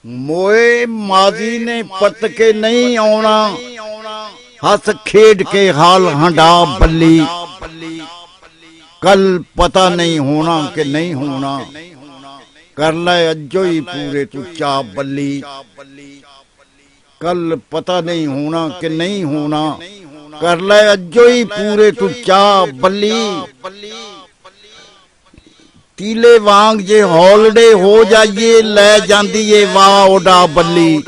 मोए माजी ने पत के नहीं आना, हस खेड के हाल हंडा बल्ली। कल पता नहीं होना कि नहीं होना, कर ले अज्जो ही पूरे तू चा बल्ली। कल पता नहीं होना कि नहीं होना, कर ले अज्जो ही पूरे तू चा बल्ली। तीले वांग जे हॉलिडे हो जाइए, लै जांदी ए वाह उड़ा बल्ली।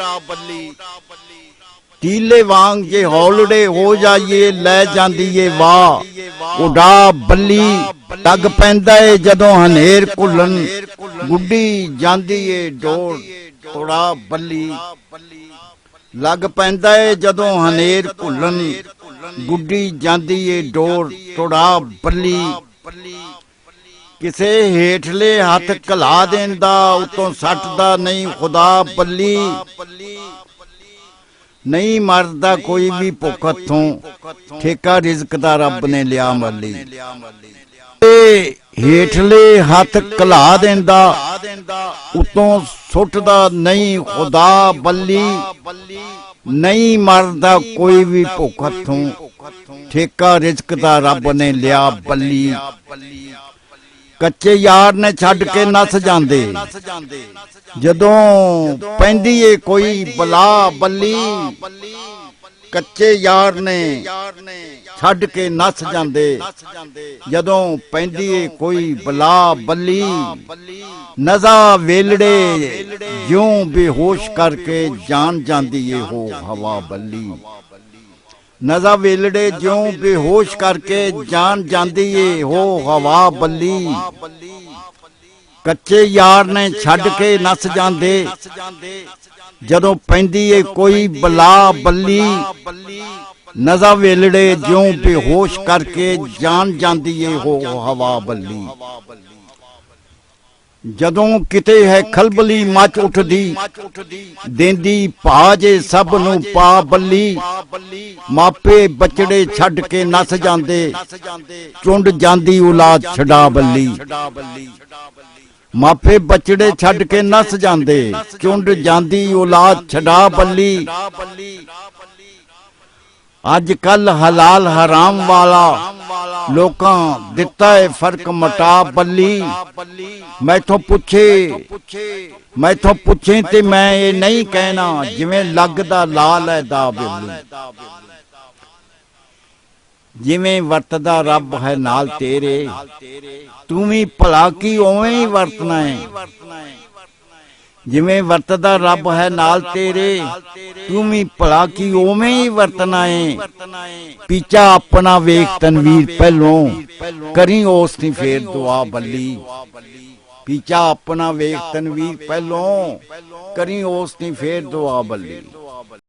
तीले वांग जे हॉलिडे हो जाइए, लै जांदी ए वाह उड़ा बल्ली। लग पैंदा ए जदों हनेर घुलन, गुड्डी जांदी ए डोर तोड़ा बल्ली। लग पैंदा ए जदों हनेर घुलन, गुड्डी जांदी ए डोर तोड़ा बल्ली। किसे हेठले हथ कला देंदा, उतों सटदा नहीं खुदा बल्ली। नहीं मरदा कोई भी भुख हथों, ठेका रिज़्क दा रब ने लिया मल्ली। हेठले हथ कला देंदा, उतों सुटदा नहीं खुदा बल्ली। नहीं मरदा कोई भी भुख हथों, ठेका रिज़्क दा रब ने लिया बल्ली। कच्चे यार ने छड़ के नस जांदे, जदों पैंदी ए कोई बला बल्ली। कच्चे यार ने छड़ के नस जांदे, जदों पैंदी ए कोई बला बल्ली। नज़ा वेलड़े ज्यों बेहोश करके जान जांदी ए हो हवा बल्ली। नज़ा वेलड़े ज्यों बेहोश करके जान जांदी ए हो हवा बल्ली। कच्चे यार ने छड़ के नस जांदे, जदों पैंदी ए कोई बला बल्ली। नज़ा वेलड़े ज्यों बेहोश करके जान जांदी ए हो हवा बल्ली। जदों किते है खलबली मच उठदी, देंदी भाजे सब नूं पा बल्ली। मापे बचड़े छड़ के नस जांदे, चुंड जांदी औलाद छड़ा बल्ली। मापे बचड़े छड़ के नस जांदे, चुंड जांदी औलाद छड़ा बल्ली। अज कल हलाल हराम वाला लोकां दिता है फर्क मटा बल्ली। मैथों पुछे ते मैं ये नहीं कहना, जिवें लगदा लाल है दा बिल्ली। जिवें वरतदा रब है नाल तेरे, तू भी भला की उवें ही वरतना है। जिवें वरतदा रब है नाल तेरे, तू भी भला की उवें ही वरतना है। पीछा अपना वेख तनवीर पहलों, करी उस दी फेर दुआ बल्ली। पीछा अपना वेख तनवीर पहलों, करी उस दी फेर दुआ बल्ली।